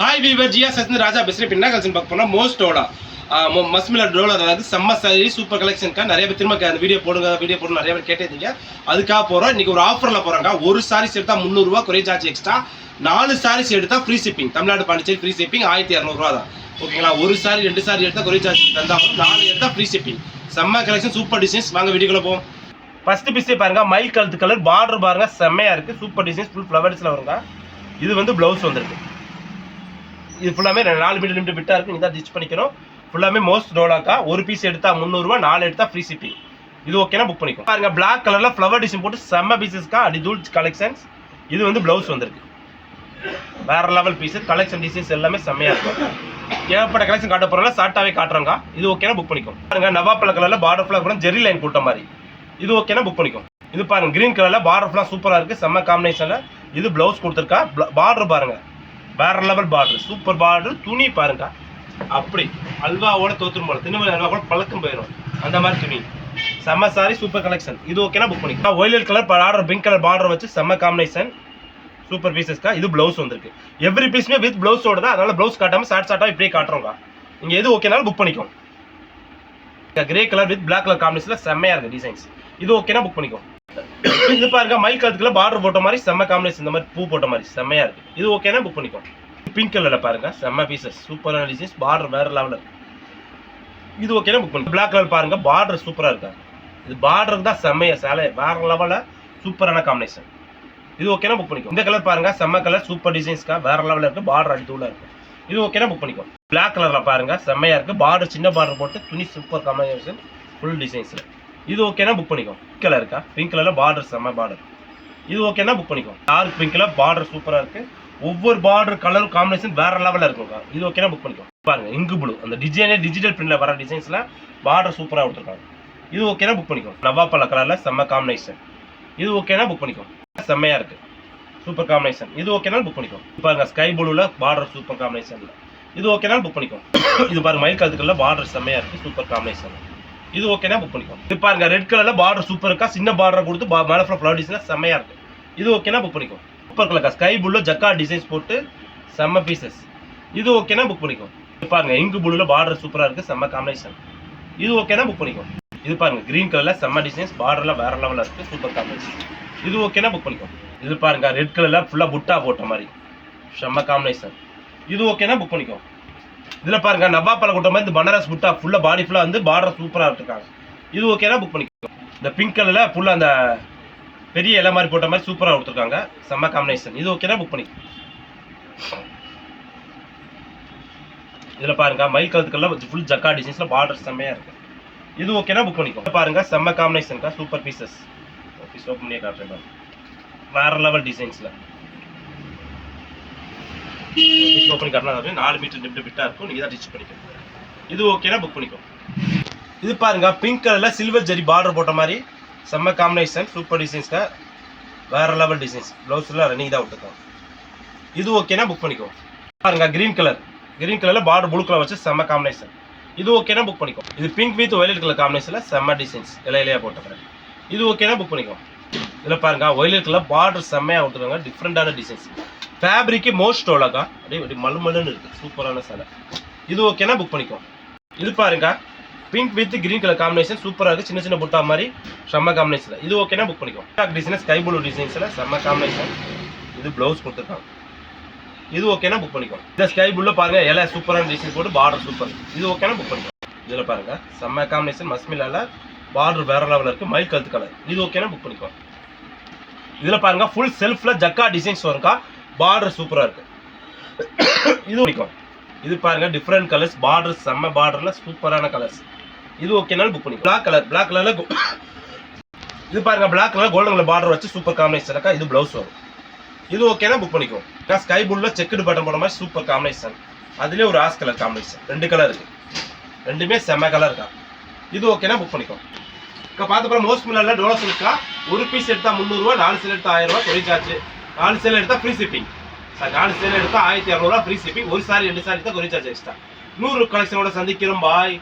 Hi viewer ஜியா சஸ்னு ராஜா பேசுகிறேன். என்ன collection பார்க்க போனால் மோஸ்ட் டோலா மஸ்மிலா டோலா, அதாவது செம்ம சாரி சூப்பர் கலெக்ஷனுக்கா நிறைய பேர் திரும்ப அந்த வீடியோ போடுங்க நிறைய பேர் கேட்டீங்க. அதுக்காக போகிறோம். இன்றைக்கி ஒரு ஆஃபரில் போகிறாங்க. ஒரு சாரீஸ் எடுத்தால் 300 ரூபா குறைய சார்ஜ் எக்ஸ்ட்ரா. 4 சாரீஸ் எடுத்தால் free shipping. Tamil Nadu Pondicherry free shipping 1200 ரூபா தான். ஓகேங்களா? ஒரு சாரி 2 சாரி எடுத்தால் குறைய சார்ஜ் தந்தாலும் 4 எடுத்தால் ஃப்ரீ ஷிப்பிங். செம்ம கலெக்ஷன், சூப்பர் டிசைன்ஸ். வாங்க வீடியோக்குள்ள போவோம். ஃபர்ஸ்ட் பீஸே பாருங்க, மயில் கழுத்து கலர் பார்டர் பாருங்க, செம்மையா இருக்கு. சூப்பர் டிசைன்ஸ், ஃபுல் ஃப்ளவர்ஸ்ல வருங்க. இது வந்து பிளவுஸ் வந்துருக்கு. இது ஃபுல்லாமே 4 மீட்டர் லிமிட் பிட்டா இருக்கு. இதான் ஸ்டிச் பண்ணிக்கிறோம். ஃபுல்லாமே மோஸ்ட் டோலாக்கா. ஒரு பீஸ் எடுத்தா 300 ரூபா, 4 எடுத்தா ஃப்ரீ ஷிப்பிங். இது ஓகேனா புக் பண்ணிக்கோ. பாருங்க, பிளாக் கலர்ல ஃப்ளவர் டிசைன் போட்டு செம்ம பீசஸ்க்கா. அடி தூள் கலெக்ஷன்ஸ். இது வந்து பிளவுஸ் வந்துருக்கு. வேற லெவல் பீஸ். கலெக்ஷன் டிசைன்ஸ் எல்லாமே செம்மையா இருக்கும். ஏகப்பட்ட கலெக்ஷன் காட்ட போறோம்ல, ஷார்ட்டாவே காட்டுறோங்க. இது ஓகேனா புக் பண்ணிக்கோ. பாருங்க, நவாப்பழ கலர்ல பார்டர் ஃபிளாக் கூட ஜெரி லைன் போட்ட மாதிரி. இது ஓகேனா புக் பண்ணிக்கோ. இது பாருங்க, கிரீன் கலர்ல பார்டர் ஃபிளாக் சூப்பரா இருக்கு. செம்ம காம்பினேஷன்ல இது பிளவுஸ் கொடுத்துருக்கா. பார்டர் பாருங்க, வேற லெவல் பார்டர், சூப்பர் பார்டர். துணி பாருங்க, அப்படி அல்வாவோட தோத்துரும் போல, திருநெல்வேலி அல்வா கூட பழக்கம் போயிடும் அந்த மாதிரி துணி. செம்ம சாரி, சூப்பர் கலெக்ஷன். இது ஓகேனா புக் பண்ணிக்கோ. Violet colour border, pink colour border வச்சு செம்ம காம்பினேஷன், சூப்பர் பீசஸ்க்கா. இது பிளவுஸ் வந்திருக்கு. எவ்ரி பீஸ்மே வித் பிளவுஸோட தான். அதனால பிளவுஸ் காட்டாம ஷார்ட்டா இப்படியே காட்டுறோங்க. நீங்க எது ஓகேனாலும் புக் பண்ணிக்கோ. Grey colour with black colour காம்பினேஷன்ல செம்மையா இருக்கு டிசைன்ஸ். இது ஓகேனா புக் பண்ணிக்கோ. இது பாருங்க, மயில் கழுத்துக்குள்ள பார்டர் போட்ட மாதிரி செம்ம காம்பினேஷன், இந்த மாதிரி பூ போட்ட மாதிரி செம்மையா இருக்கு. இது ஓகேனா புக் பண்ணிக்கோ. பிங்க் கலர்ல பாருங்க, செம்ம பீசஸ், சூப்பரான டிசைன்ஸ். பார்டர் வேற லெவல்ல இருக்கு. இது ஓகேனா புக் பண்ணிக்கோ. பிளாக் கலர் பாருங்க, பார்டர் சூப்பரா இருக்கு. இது பார்டருக்கு தான் செம்மையா சேலை, வேற லெவல்ல சூப்பரான காம்பினேஷன். இது ஓகேனா புக் பண்ணிக்கோ. இந்த கலர் பாருங்க, செம்ம கலர், சூப்பர் டிசைன்ஸ்க்கா. வேற லெவல்ல இருக்கு. பார்டர் அடித்தூளா இருக்கு. இது ஓகேனா புக் பண்ணிக்கோ. பிளாக் கலர்ல பாருங்க, செம்மையா இருக்கு. பார்டர் சின்ன பார்டர் போட்டு துணி சூப்பர் காம்பினேஷன், ஃபுல் டிசைன்ஸ்ல. இது ஓகேனா புக் பண்ணிக்கோ. பிங்க் கலர் இருக்கா, பிங்க் கலர்ல பார்டர் செம்ம பார்டர். இது ஓகேனா புக் பண்ணிக்கோ. டார்க் பிங்க்ல பார்டர் சூப்பரா இருக்கு. ஒவ்வொரு பார்டர் கலர் காம்பினேஷன் வேற லெவல்ல இருக்குங்க. இது ஓகேனா புக் பண்ணிக்கோ. பாருங்க, இங்கு ப்ளூ, அந்த டிசைனே டிஜிட்டல் பிரிண்ட்ல வர டிசைன்ஸ்ல பார்டர் சூப்பரா கொடுத்துருக்காங்க. இது ஓகேனா புக் பண்ணிக்கோ. நவாப்பழ கலர்ல செம்ம காம்பினேஷன். இது ஓகேனா புக் பண்ணிக்கோ. செம்மையா இருக்கு, சூப்பர் காம்பினேஷன். இது ஓகேனா புக் பண்ணிக்கோ. பாருங்க, ஸ்கை ப்ளூல பார்டர் சூப்பர் காம்பினேஷன்ல. இது ஓகேனா புக் பண்ணிக்கோ. இது பாருங்க, மயில் கழுத்துக்குள்ள பார்டர் செம்மையா இருக்கு, சூப்பர் காம்பினேஷன். இது ஓகேனா புக் பண்ணிக்கோ. இது பாருங்க, ரெட் கலர்ல பார்டர் சூப்பர் இருக்கா. சின்ன பார்டர் கொடுத்து மேல ஃப்ளவர் டிசைன் செம்மையா இருக்கு. இது ஓகேனா புக் பண்ணிக்கோ. Super colour sky ப்ளூல Jagga designs போட்டு செம்ம பீசஸ். இது ஓகேனா புக் பண்ணிக்கோ. இது பாருங்க, இங்கு ப்ளூல பார்டர் சூப்பரா இருக்கு, செம்ம காம்பினேஷன். இது ஓகேனா புக் பண்ணிக்கோ. இது பாருங்க, கிரீன் கலர்ல செம்ம டிசைன்ஸ், பார்டர்ல வேற லெவல்ல இருக்கு, சூப்பர் காம்பினேஷன். இது ஓகேனா புக் பண்ணிக்கோ. இது பாருங்க, ரெட் கலர்ல ஃபுல்லா புட்டா போட்ட மாதிரி செம்ம காம்பினேஷன். இது ஓகேனா புக் பண்ணிக்கோ. இதுல பாருங்க, நவாப்பழ கொட்ட மாதிரி இந்த பனாரஸ் புட்டா ஃபுல்லா பாடி ஃபுல்லா வந்து பார்டர் சூப்பரா இருக்காங்க. இது ஓகேனா புக் பண்ணிக்கோ. இந்த பிங்க் கலர்ல ஃபுல்லா அந்த பெரிய இலை மாதிரி போட்ட மாதிரி சூப்பரா கொடுத்துருக்காங்க, செம்ம காம்பினேஷன். இது ஓகேனா புக் பண்ணிக்கோ. இதுல பாருங்க, மயில் கழுத்துக்கெல்லாம் ஃபுல் ஜக்கா டிசைன்ஸ்ல பார்டர் செம்மையா இருக்கு. இது ஓகேனா புக் பண்ணிக்கோ. பாருங்க, செம்ம காம்பினேஷன்க்கா, சூப்பர் பீசஸ். பீஸ் ஓபன் பண்ணி காட்டுறேன். வேற லெவல் டிசைன்ஸ்ல பீஸ் ஓபன் காட்டலாம். 4 மீட்டர் லிமிட் பிட்டா இருக்கும். நீங்க தான் ஸ்டிச் பண்ணிக்கணும். இது ஓகேனா புக் பண்ணிக்கோ. இது பாருங்க, பிங்க் கலர்ல சில்வர் ஜெரி பார்டர் போட்ட மாதிரி செம்ம காம்பினேஷன், சூப்பர் டிசைன்ஸ்க்கா. வேற லெவல் டிசைன்ஸ். பிளவுஸ்ல ரன்னிங் தான் விட்டுருக்கோம். இது ஓகேனா புக் பண்ணிக்கோ. பாருங்க, கிரீன் கலர்ல பார்டர் ப்ளூ கலர் வச்சு செம்ம காம்பினேஷன். இது ஓகேனா புக் பண்ணிக்கோ. இது பிங்க் வித் வயலட் கலர் காம்பினேஷன்ல செம்ம டிசைன்ஸ், இலையிலையா போட்டுக்கிறேன். இது ஓகேனா புக் பண்ணிக்கோ. இதில் பாருங்க, வயலட் கலர் பார்டர் செம்மையா விட்டுருக்காங்க, டிஃப்ரெண்டான டிசைன்ஸ். ஃபேப்ரிக்கு மோஸ்ட் டோலாக்கா, அப்படியே மலுமலுன்னு இருக்கு, சூப்பரான சேலை. இது ஓகேனா புக் பண்ணிக்கோ. இது பாருங்க, pink with green colour combination சூப்பராக இருக்கு, சின்ன சின்ன புட்டா மாதிரி செம்ம காம்பினேஷன். இது ஓகேனா புக் பண்ணிக்கோ. டிசைன் ஸ்கை ப்ளூ டிசைன்ஸ்ல செம்ம காம்பினேஷன். இது பிளவுஸ் கொடுத்துருக்காங்க. இது ஓகேனா புக் பண்ணிக்கோ. இந்த ஸ்கை ப்ளூல பாருங்க, இலை சூப்பரான டிசைன் போட்டு பார்டர் சூப்பர். இது ஓகேனா புக் பண்ணிக்கோ. இதுல பாருங்க, செம்ம காம்பினேஷன், மஸ்மிலால பார்டர் வேற லெவலில் இருக்கு, மயில் கழுத்து கலர். இது ஓகேனா புக் பண்ணிக்கோ. இதுல பாருங்க, ஃபுல் செல்ஃப்ல ஜக்கா டிசைன்ஸ் வரும்க்கா, பார்டர் சூப்பரா இருக்கு. இது ஓகே. இது பாருங்க, டிஃப்ரெண்ட் கலர்ஸ், பார்டர் செம்ம பார்டர்ல சூப்பரான கலர்ஸ். இது ஓகேனாலும் புக் பண்ணிக்கோ. பிளாக் கலர்ல இது பாருங்க, black colour golden colour border வச்சு சூப்பர் காம்பினேஷன். இது பிளவுஸ் வரும். இது ஓகேனா புக் பண்ணிக்கோ. ஸ்கை ப்ளூல செக்குடு பட்டன் போட மாதிரி சூப்பர் காம்பினேஷன். அதுலயே ஒரு ஆஸ் கலர் காம்பினேஷன், 2 கலர் இருக்கு, ரெண்டுமே செம்ம கலர் இருக்கா. இது ஓகேனா புக் பண்ணிக்கோ. பார்த்து மோஸ்ட் மில்ல டோலஸ் இருக்கா. ஒரு பீஸ் எடுத்தா 300 ரூபா, 4 சேல் எடுத்தா 1000 ரூபா கொரிய சார்ஜ். 4 சேல் எடுத்தா ஃப்ரீ ஷிப்பிங். 4 சேல் எடுத்தா 1200 ரூபா ஃப்ரீ ஷிப்பிங். ஒரு சாரி 2 சாரி எடுத்தா கொரிய சார்ஜ் எக்ஸ்ட்ரா. 100 கலெக்ஷனோட சந்திக்கிறோம். பாய்.